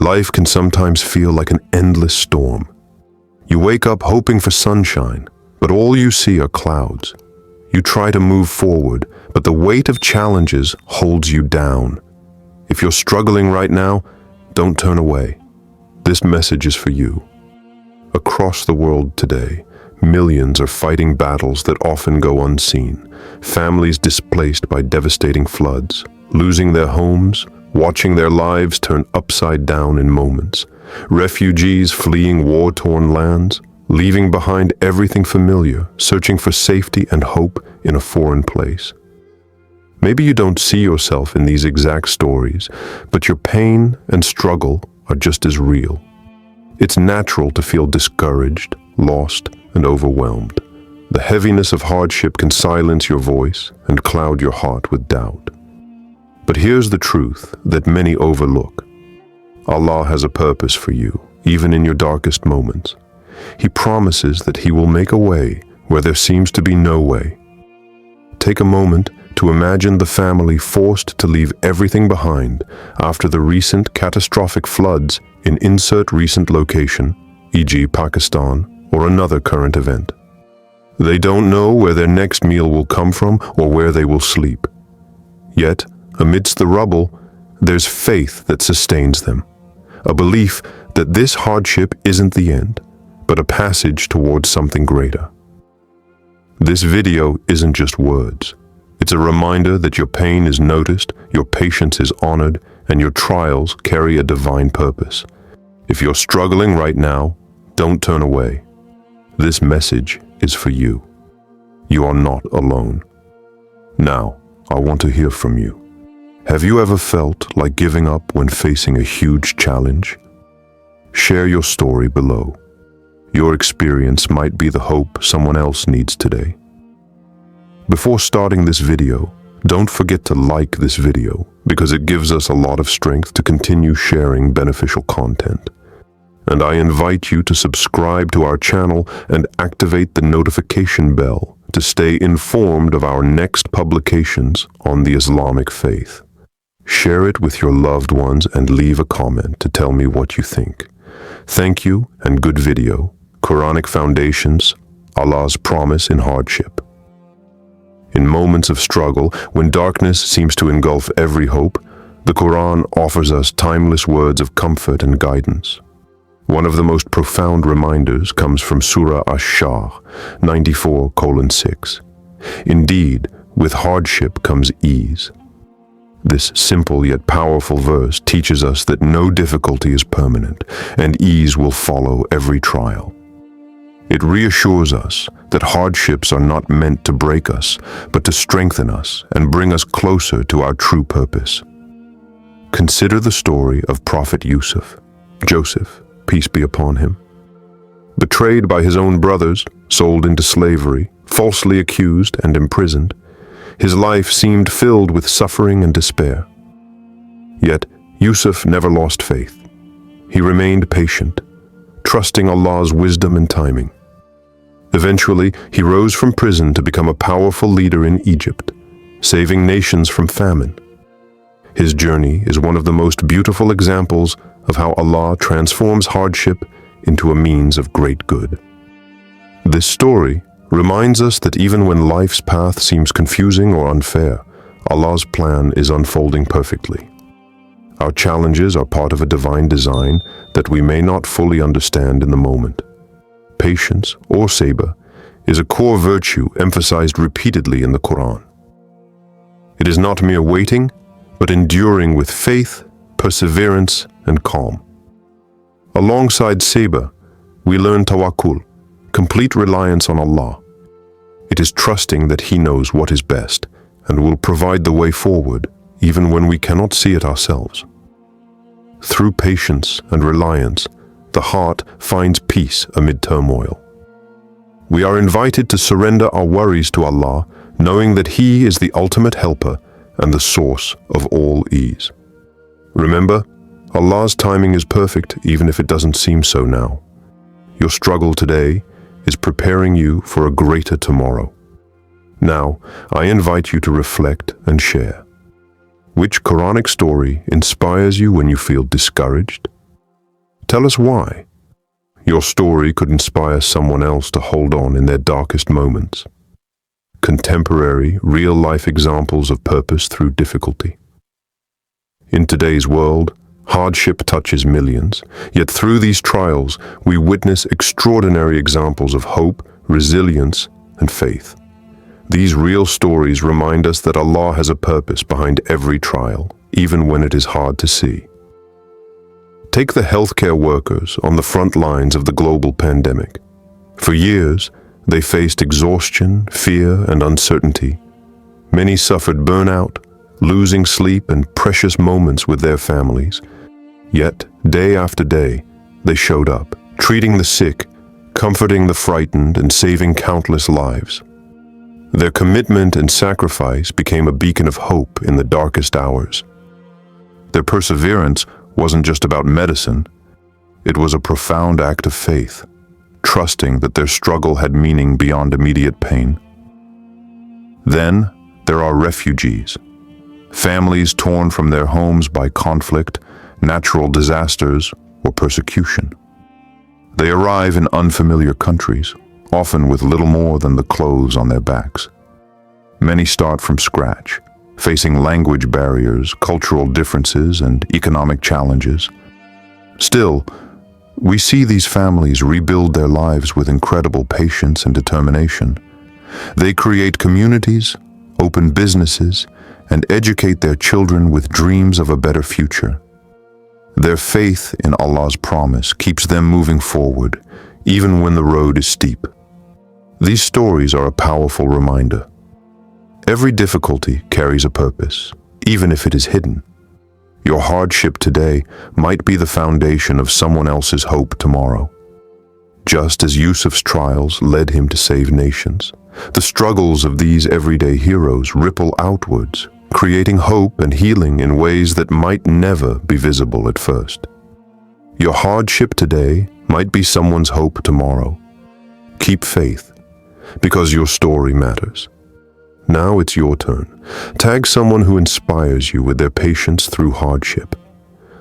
Life can sometimes feel like an endless storm. You wake up hoping for sunshine, but all you see are clouds. You try to move forward, but the weight of challenges holds you down. If you're struggling right now, don't turn away. This message is for you. Across the world today, millions are fighting battles that often go unseen. Families displaced by devastating floods, losing their homes, watching their lives turn upside down in moments. Refugees fleeing war-torn lands, leaving behind everything familiar, searching for safety and hope in a foreign place. Maybe you don't see yourself in these exact stories, but your pain and struggle are just as real. It's natural to feel discouraged, lost, and overwhelmed. The heaviness of hardship can silence your voice and cloud your heart with doubt. But here's the truth that many overlook. Allah has a purpose for you, even in your darkest moments. He promises that He will make a way where there seems to be no way. Take a moment to imagine the family forced to leave everything behind after the recent catastrophic floods in insert recent location, e.g. Pakistan, or another current event. They don't know where their next meal will come from or where they will sleep. Yet, amidst the rubble, there's faith that sustains them. A belief that this hardship isn't the end, but a passage towards something greater. This video isn't just words. It's a reminder that your pain is noticed, your patience is honored, and your trials carry a divine purpose. If you're struggling right now, don't turn away. This message is for you. You are not alone. Now, I want to hear from you. Have you ever felt like giving up when facing a huge challenge? Share your story below. Your experience might be the hope someone else needs today. Before starting this video, don't forget to like this video because it gives us a lot of strength to continue sharing beneficial content. And I invite you to subscribe to our channel and activate the notification bell to stay informed of our next publications on the Islamic faith. Share it with your loved ones and leave a comment to tell me what you think. Thank you and good video. Quranic Foundations, Allah's Promise in Hardship. In moments of struggle, when darkness seems to engulf every hope, the Quran offers us timeless words of comfort and guidance. One of the most profound reminders comes from Surah Ash-Sharh 94:6. Indeed, with hardship comes ease. This simple yet powerful verse teaches us that no difficulty is permanent, and ease will follow every trial. It reassures us that hardships are not meant to break us, but to strengthen us and bring us closer to our true purpose. Consider the story of Prophet Joseph, peace be upon him. Betrayed by his own brothers, sold into slavery, falsely accused and imprisoned, his life seemed filled with suffering and despair. Yet, Yusuf never lost faith. He remained patient, trusting Allah's wisdom and timing. Eventually, he rose from prison to become a powerful leader in Egypt, saving nations from famine. His journey is one of the most beautiful examples of how Allah transforms hardship into a means of great good. This story reminds us that even when life's path seems confusing or unfair, Allah's plan is unfolding perfectly. Our challenges are part of a divine design that we may not fully understand in the moment. Patience, or sabr, is a core virtue emphasized repeatedly in the Quran. It is not mere waiting, but enduring with faith, perseverance, and calm. Alongside sabr, we learn tawakkul, complete reliance on Allah. It is trusting that He knows what is best and will provide the way forward even when we cannot see it ourselves. Through patience and reliance, the heart finds peace amid turmoil. We are invited to surrender our worries to Allah, knowing that He is the ultimate helper and the source of all ease. Remember, Allah's timing is perfect even if it doesn't seem so now. Your struggle today is preparing you for a greater tomorrow. Now, I invite you to reflect and share. Which Quranic story inspires you when you feel discouraged, Tell us why. Your story could inspire someone else to hold on in their darkest moments. Contemporary, real-life examples of purpose through difficulty. In today's world, hardship touches millions, yet through these trials, we witness extraordinary examples of hope, resilience, and faith. These real stories remind us that Allah has a purpose behind every trial, even when it is hard to see. Take the healthcare workers on the front lines of the global pandemic. For years, they faced exhaustion, fear, and uncertainty. Many suffered burnout, losing sleep and precious moments with their families. Yet, day after day, they showed up, treating the sick, comforting the frightened, and saving countless lives. Their commitment and sacrifice became a beacon of hope in the darkest hours. Their perseverance wasn't just about medicine. It was a profound act of faith, trusting that their struggle had meaning beyond immediate pain. Then, there are refugees, families torn from their homes by conflict, natural disasters, or persecution. They arrive in unfamiliar countries, often with little more than the clothes on their backs. Many start from scratch, facing language barriers, cultural differences, and economic challenges. Still, we see these families rebuild their lives with incredible patience and determination. They create communities, open businesses, and educate their children with dreams of a better future. Their faith in Allah's promise keeps them moving forward, even when the road is steep. These stories are a powerful reminder. Every difficulty carries a purpose, even if it is hidden. Your hardship today might be the foundation of someone else's hope tomorrow. Just as Yusuf's trials led him to save nations, the struggles of these everyday heroes ripple outwards, creating hope and healing in ways that might never be visible at first. Your hardship today might be someone's hope tomorrow. Keep faith, because your story matters. Now it's your turn. Tag someone who inspires you with their patience through hardship.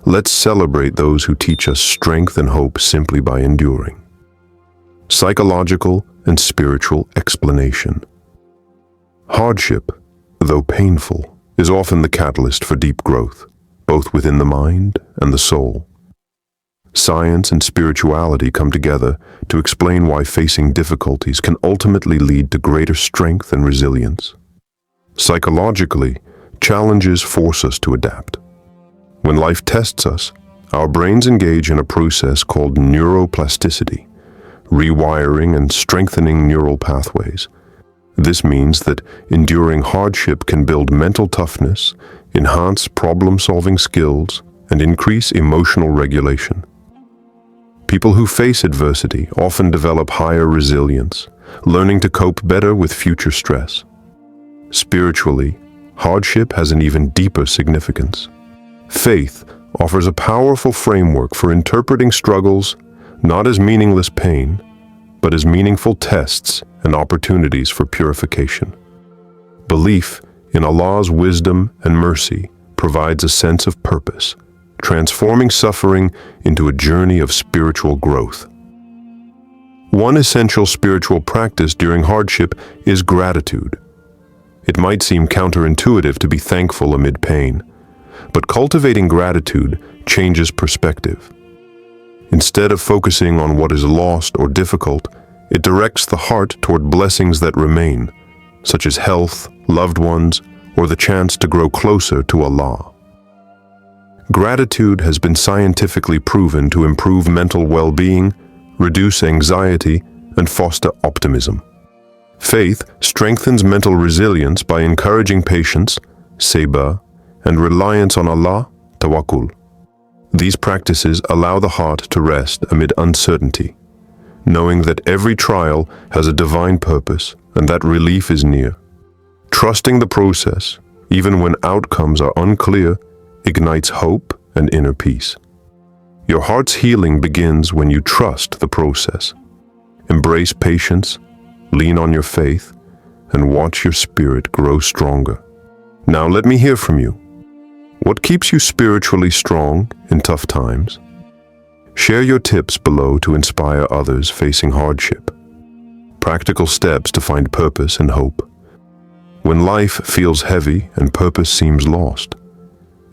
Let's celebrate those who teach us strength and hope simply by enduring. Psychological and spiritual explanation. Hardship, though painful, is often the catalyst for deep growth, both within the mind and the soul. Science and spirituality come together to explain why facing difficulties can ultimately lead to greater strength and resilience. Psychologically, challenges force us to adapt. When life tests us, our brains engage in a process called neuroplasticity, rewiring and strengthening neural pathways. This means that enduring hardship can build mental toughness, enhance problem-solving skills, and increase emotional regulation. People who face adversity often develop higher resilience, learning to cope better with future stress. Spiritually, hardship has an even deeper significance. Faith offers a powerful framework for interpreting struggles not as meaningless pain, but as meaningful tests and opportunities for purification. Belief in Allah's wisdom and mercy provides a sense of purpose, transforming suffering into a journey of spiritual growth. One essential spiritual practice during hardship is gratitude. It might seem counterintuitive to be thankful amid pain, but cultivating gratitude changes perspective. Instead of focusing on what is lost or difficult, it directs the heart toward blessings that remain, such as health, loved ones, or the chance to grow closer to Allah. Gratitude has been scientifically proven to improve mental well-being, reduce anxiety, and foster optimism. Faith strengthens mental resilience by encouraging patience, Sabr, and reliance on Allah, Tawakkul. These practices allow the heart to rest amid uncertainty, knowing that every trial has a divine purpose and that relief is near. Trusting the process, even when outcomes are unclear, ignites hope and inner peace. Your heart's healing begins when you trust the process. Embrace patience, lean on your faith, and watch your spirit grow stronger. Now let me hear from you. What keeps you spiritually strong in tough times? Share your tips below to inspire others facing hardship. Practical steps to find purpose and hope. When life feels heavy and purpose seems lost,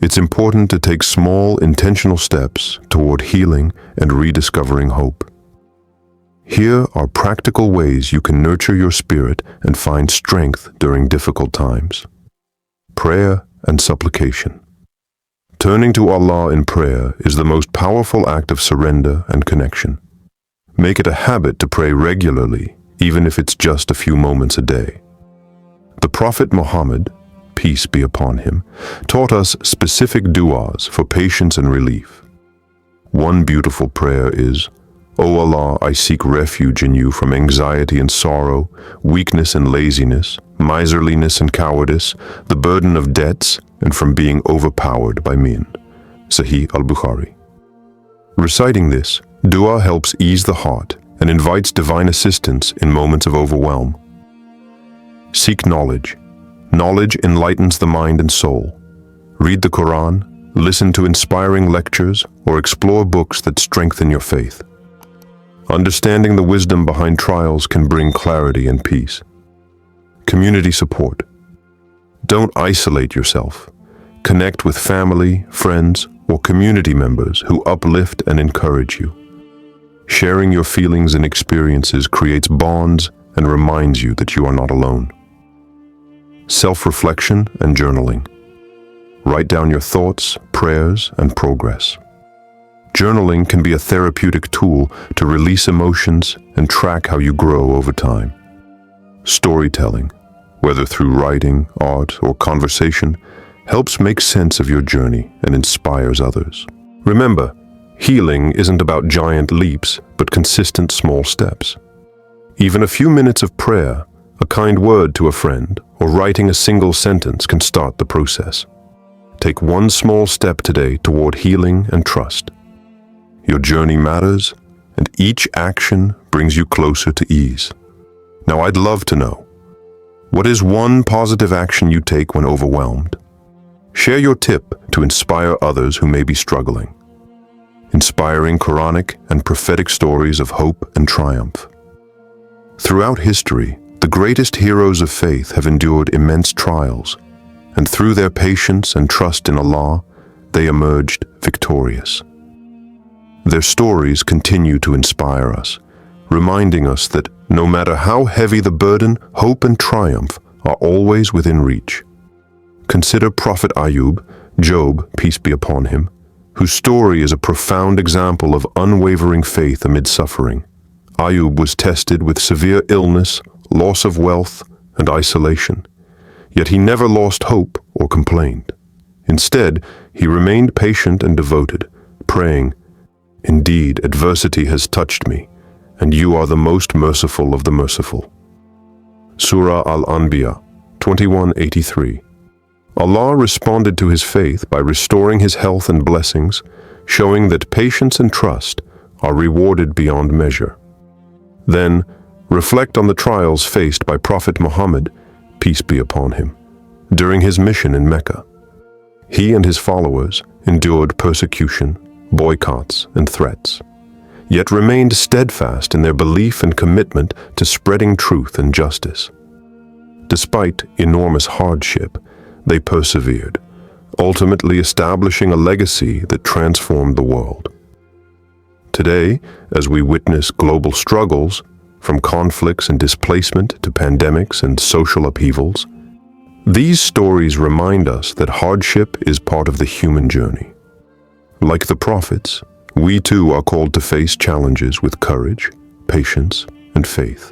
it's important to take small, intentional steps toward healing and rediscovering hope. Here are practical ways you can nurture your spirit and find strength during difficult times. Prayer and supplication. Turning to Allah in prayer is the most powerful act of surrender and connection. Make it a habit to pray regularly, even if it's just a few moments a day. The Prophet Muhammad, peace be upon him, taught us specific du'as for patience and relief. One beautiful prayer is, O Allah, I seek refuge in you from anxiety and sorrow, weakness and laziness, miserliness and cowardice, the burden of debts, and from being overpowered by men. Sahih al-Bukhari. Reciting this, dua helps ease the heart and invites divine assistance in moments of overwhelm. Seek knowledge. Knowledge enlightens the mind and soul. Read the Quran, listen to inspiring lectures, or explore books that strengthen your faith. Understanding the wisdom behind trials can bring clarity and peace. Community support. Don't isolate yourself. Connect with family, friends, or community members who uplift and encourage you. Sharing your feelings and experiences creates bonds and reminds you that you are not alone. Self-reflection and journaling. Write down your thoughts, prayers, and progress. Journaling can be a therapeutic tool to release emotions and track how you grow over time. Storytelling, whether through writing, art, or conversation, helps make sense of your journey and inspires others. Remember, healing isn't about giant leaps, but consistent small steps. Even a few minutes of prayer, a kind word to a friend, or writing a single sentence can start the process. Take one small step today toward healing and trust. Your journey matters, and each action brings you closer to ease. Now, I'd love to know, what is one positive action you take when overwhelmed? Share your tip to inspire others who may be struggling. Inspiring Quranic and prophetic stories of hope and triumph. Throughout history, the greatest heroes of faith have endured immense trials, and through their patience and trust in Allah, they emerged victorious. Their stories continue to inspire us, reminding us that no matter how heavy the burden, hope and triumph are always within reach. Consider Prophet Ayub, Job, peace be upon him, whose story is a profound example of unwavering faith amid suffering. Ayub was tested with severe illness, loss of wealth, and isolation. Yet he never lost hope or complained. Instead, he remained patient and devoted, praying, "Indeed, adversity has touched me, and you are the most merciful of the merciful." Surah Al-Anbiya 21:83. Allah responded to his faith by restoring his health and blessings, showing that patience and trust are rewarded beyond measure. Then, reflect on the trials faced by Prophet Muhammad, peace be upon him, during his mission in Mecca. He and his followers endured persecution, boycotts, and threats, yet remained steadfast in their belief and commitment to spreading truth and justice. Despite enormous hardship, they persevered, ultimately establishing a legacy that transformed the world. Today, as we witness global struggles, from conflicts and displacement to pandemics and social upheavals, these stories remind us that hardship is part of the human journey. Like the prophets, we too are called to face challenges with courage, patience, and faith.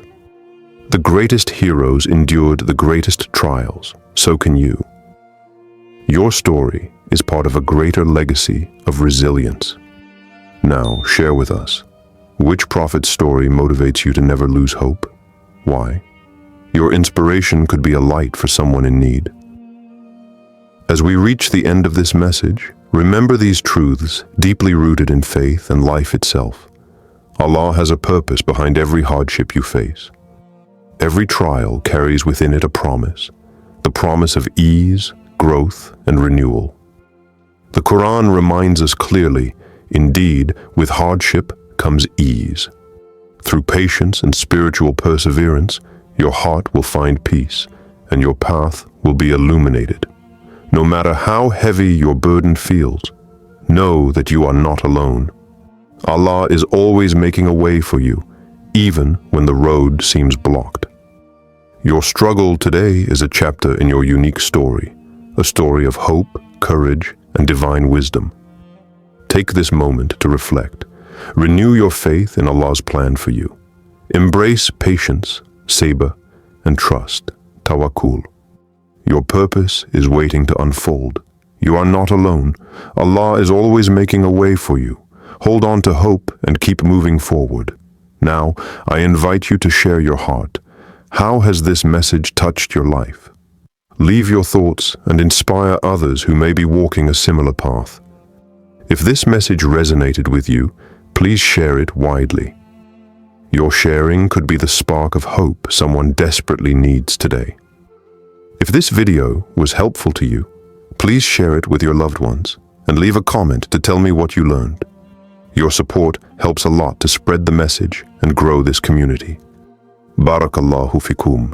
The greatest heroes endured the greatest trials, so can you. Your story is part of a greater legacy of resilience. Now, share with us, which prophet's story motivates you to never lose hope? Why? Your inspiration could be a light for someone in need. As we reach the end of this message, remember these truths deeply rooted in faith and life itself. Allah has a purpose behind every hardship you face. Every trial carries within it a promise, the promise of ease, growth, and renewal. The Quran reminds us clearly, Indeed, with hardship comes ease. Through patience and spiritual perseverance, your heart will find peace, and your path will be illuminated. No matter how heavy your burden feels, know that you are not alone. Allah is always making a way for you, even when the road seems blocked. Your struggle today is a chapter in your unique story, a story of hope, courage, and divine wisdom. Take this moment to reflect. Renew your faith in Allah's plan for you. Embrace patience, sabr, and trust, tawakkul. Your purpose is waiting to unfold. You are not alone. Allah is always making a way for you. Hold on to hope and keep moving forward. Now, I invite you to share your heart. How has this message touched your life? Leave your thoughts and inspire others who may be walking a similar path. If this message resonated with you, please share it widely. Your sharing could be the spark of hope someone desperately needs today. If this video was helpful to you, please share it with your loved ones and leave a comment to tell me what you learned. Your support helps a lot to spread the message and grow this community. Barakallahu fikum.